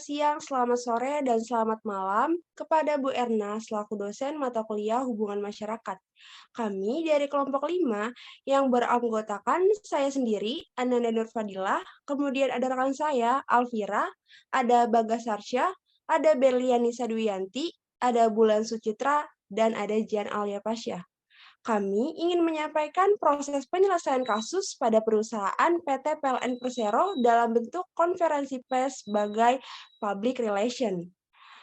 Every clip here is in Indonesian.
siang, selamat sore, dan selamat malam kepada Bu Erna selaku dosen mata kuliah Hubungan Masyarakat. Kami dari kelompok 5 yang beranggotakan saya sendiri, Ananda Nurfadilah, kemudian ada rekan saya, Alvira, ada Bagas Sarsya, ada Berliani Sadwiyanti, ada Bulan Sucitra, dan ada Jian Alia Pasha. Kami ingin menyampaikan proses penyelesaian kasus pada perusahaan PT PLN Persero dalam bentuk konferensi pers sebagai public relation.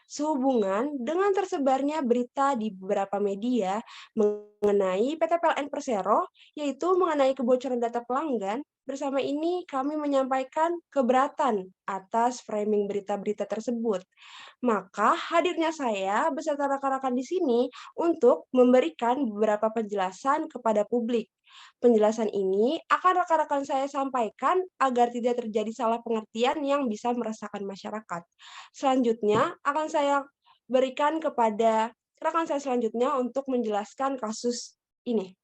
Sehubungan dengan tersebarnya berita di beberapa media mengenai PT PLN Persero, yaitu mengenai kebocoran data pelanggan, bersama ini kami menyampaikan keberatan atas framing berita-berita tersebut. Maka hadirnya saya beserta rekan-rekan di sini untuk memberikan beberapa penjelasan kepada publik. Penjelasan ini akan rekan-rekan saya sampaikan agar tidak terjadi salah pengertian yang bisa meresahkan masyarakat. Selanjutnya akan saya berikan kepada rekan saya selanjutnya untuk menjelaskan kasus ini.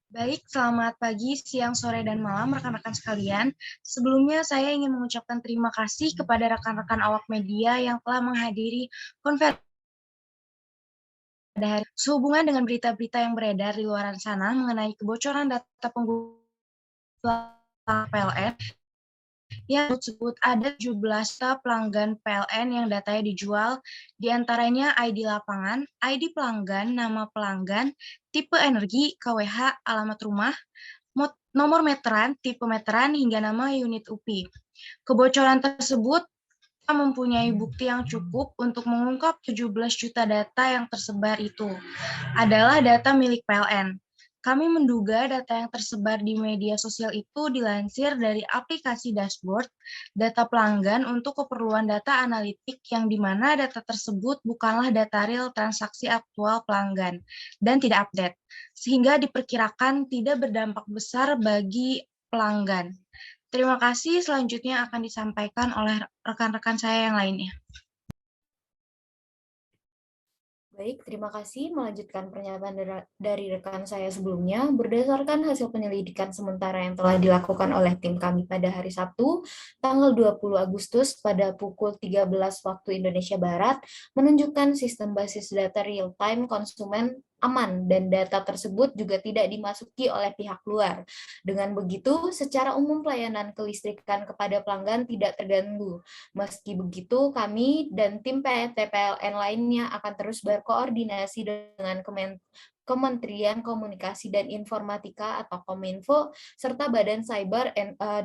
Baik, selamat pagi, siang, sore, dan malam rekan-rekan sekalian. Sebelumnya saya ingin mengucapkan terima kasih kepada rekan-rekan awak media yang telah menghadiri konferensi pada hari. Sehubungan dengan berita-berita yang beredar di luar sana mengenai kebocoran data pengguna PLN, yang tersebut ada 17 pelanggan PLN yang datanya dijual, diantaranya ID lapangan, ID pelanggan, nama pelanggan, tipe energi, KWH, alamat rumah, nomor meteran, tipe meteran, hingga nama unit UPI. Kebocoran tersebut mempunyai bukti yang cukup untuk mengungkap 17 juta data yang tersebar itu adalah data milik PLN. Kami menduga data yang tersebar di media sosial itu dilansir dari aplikasi dashboard data pelanggan untuk keperluan data analitik yang di mana data tersebut bukanlah data real transaksi aktual pelanggan dan tidak update, sehingga diperkirakan tidak berdampak besar bagi pelanggan. Terima kasih, selanjutnya akan disampaikan oleh rekan-rekan saya yang lainnya. Baik, terima kasih. Melanjutkan pernyataan dari rekan saya sebelumnya, berdasarkan hasil penyelidikan sementara yang telah dilakukan oleh tim kami pada hari Sabtu, tanggal 20 Agustus pada pukul 13 waktu Indonesia Barat, menunjukkan sistem basis data real-time konsumen aman dan data tersebut juga tidak dimasuki oleh pihak luar. Dengan begitu, secara umum pelayanan kelistrikan kepada pelanggan tidak terganggu. Meski begitu, kami dan tim PT PLN lainnya akan terus berkoordinasi dengan Kementerian Komunikasi dan Informatika atau Kominfo, serta Badan Cyber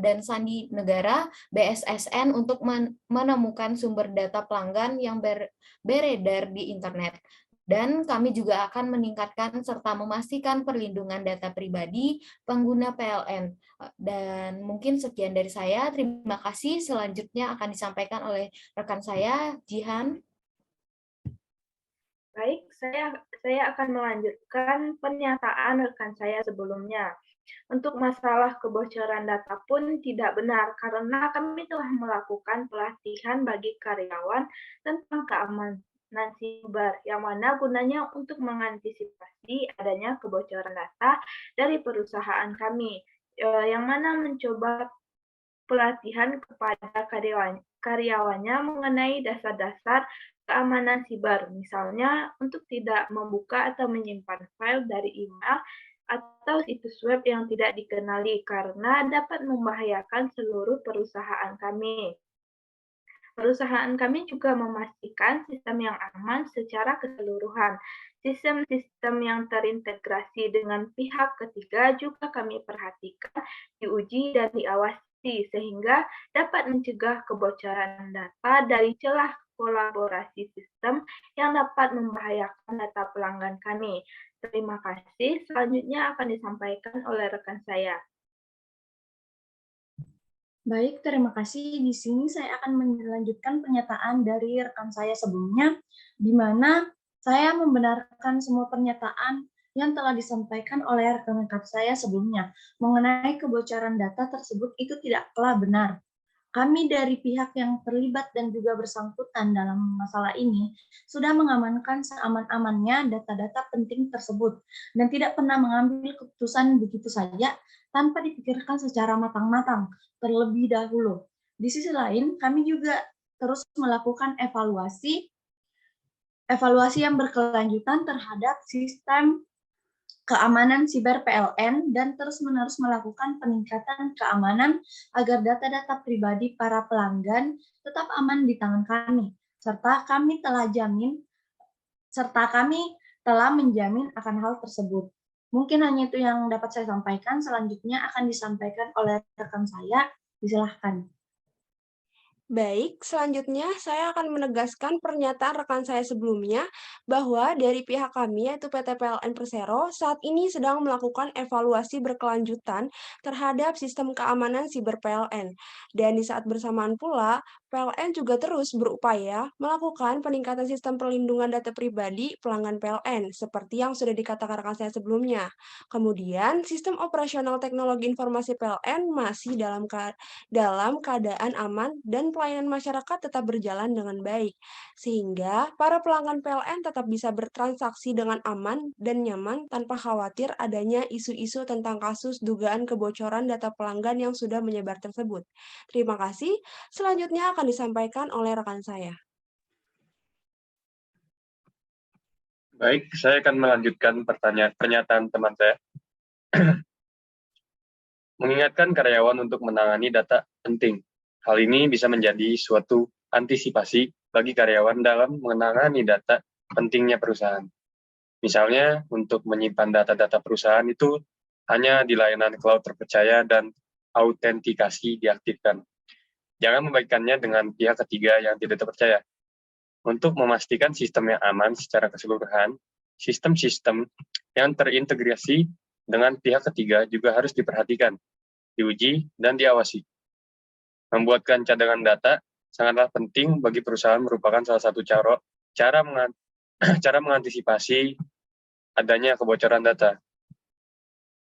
dan Sandi Negara BSSN untuk menemukan sumber data pelanggan yang beredar di internet. Dan kami juga akan meningkatkan serta memastikan perlindungan data pribadi pengguna PLN. Dan mungkin sekian dari saya. Terima kasih. Selanjutnya akan disampaikan oleh rekan saya, Jihan. Baik, saya akan melanjutkan pernyataan rekan saya sebelumnya. Untuk masalah kebocoran data pun tidak benar karena kami telah melakukan pelatihan bagi karyawan tentang keamanan siber yang mana gunanya untuk mengantisipasi adanya kebocoran data dari perusahaan kami, yang mana mencoba pelatihan kepada karyawannya mengenai dasar-dasar keamanan siber, misalnya untuk tidak membuka atau menyimpan file dari email atau situs web yang tidak dikenali karena dapat membahayakan seluruh perusahaan kami. Perusahaan kami juga memastikan sistem yang aman secara keseluruhan. Sistem-sistem yang terintegrasi dengan pihak ketiga juga kami perhatikan, diuji dan diawasi sehingga dapat mencegah kebocoran data dari celah kolaborasi sistem yang dapat membahayakan data pelanggan kami. Terima kasih. Selanjutnya akan disampaikan oleh rekan saya. Baik, terima kasih. Di sini saya akan melanjutkan pernyataan dari rekan saya sebelumnya, di mana saya membenarkan semua pernyataan yang telah disampaikan oleh rekan-rekan saya sebelumnya mengenai kebocoran data tersebut itu tidaklah benar. Kami dari pihak yang terlibat dan juga bersangkutan dalam masalah ini sudah mengamankan seaman-amannya data-data penting tersebut dan tidak pernah mengambil keputusan begitu saja tanpa dipikirkan secara matang-matang terlebih dahulu. Di sisi lain, kami juga terus melakukan evaluasi yang berkelanjutan terhadap sistem keamanan siber PLN dan terus-menerus melakukan peningkatan keamanan agar data-data pribadi para pelanggan tetap aman di tangan kami, serta kami telah menjamin akan hal tersebut. Mungkin hanya itu yang dapat saya sampaikan, selanjutnya akan disampaikan oleh rekan saya, disilahkan. Baik, selanjutnya saya akan menegaskan pernyataan rekan saya sebelumnya bahwa dari pihak kami yaitu PT PLN Persero saat ini sedang melakukan evaluasi berkelanjutan terhadap sistem keamanan siber PLN. Dan di saat bersamaan pula, PLN juga terus berupaya melakukan peningkatan sistem perlindungan data pribadi pelanggan PLN seperti yang sudah dikatakan rekan saya sebelumnya. Kemudian, sistem operasional teknologi informasi PLN masih dalam keadaan aman dan pelayanan masyarakat tetap berjalan dengan baik, sehingga para pelanggan PLN tetap bisa bertransaksi dengan aman dan nyaman tanpa khawatir adanya isu-isu tentang kasus dugaan kebocoran data pelanggan yang sudah menyebar tersebut. Terima kasih. Selanjutnya akan disampaikan oleh rekan saya. Baik, saya akan melanjutkan pernyataan teman saya. Mengingatkan karyawan untuk menangani data penting. Hal ini bisa menjadi suatu antisipasi bagi karyawan dalam menangani data pentingnya perusahaan. Misalnya, untuk menyimpan data-data perusahaan itu hanya di layanan cloud terpercaya dan autentikasi diaktifkan. Jangan membagikannya dengan pihak ketiga yang tidak terpercaya. Untuk memastikan sistemnya aman secara keseluruhan, sistem-sistem yang terintegrasi dengan pihak ketiga juga harus diperhatikan, diuji, dan diawasi. Membuatkan cadangan data sangatlah penting bagi perusahaan, merupakan salah satu cara mengantisipasi adanya kebocoran data.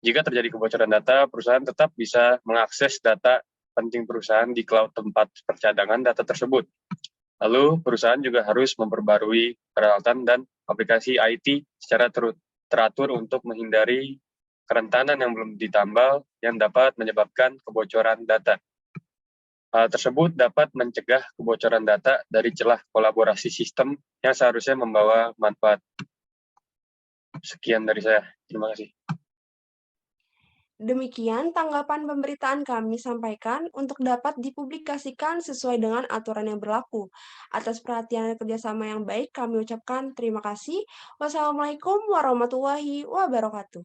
Jika terjadi kebocoran data, perusahaan tetap bisa mengakses data penting perusahaan di cloud tempat percadangan data tersebut. Lalu, perusahaan juga harus memperbarui peralatan dan aplikasi IT secara teratur untuk menghindari kerentanan yang belum ditambal yang dapat menyebabkan kebocoran data. Hal tersebut dapat mencegah kebocoran data dari celah kolaborasi sistem yang seharusnya membawa manfaat. Sekian dari saya. Terima kasih. Demikian tanggapan pemberitaan kami sampaikan untuk dapat dipublikasikan sesuai dengan aturan yang berlaku. Atas perhatian dan kerjasama yang baik, kami ucapkan terima kasih. Wassalamualaikum warahmatullahi wabarakatuh.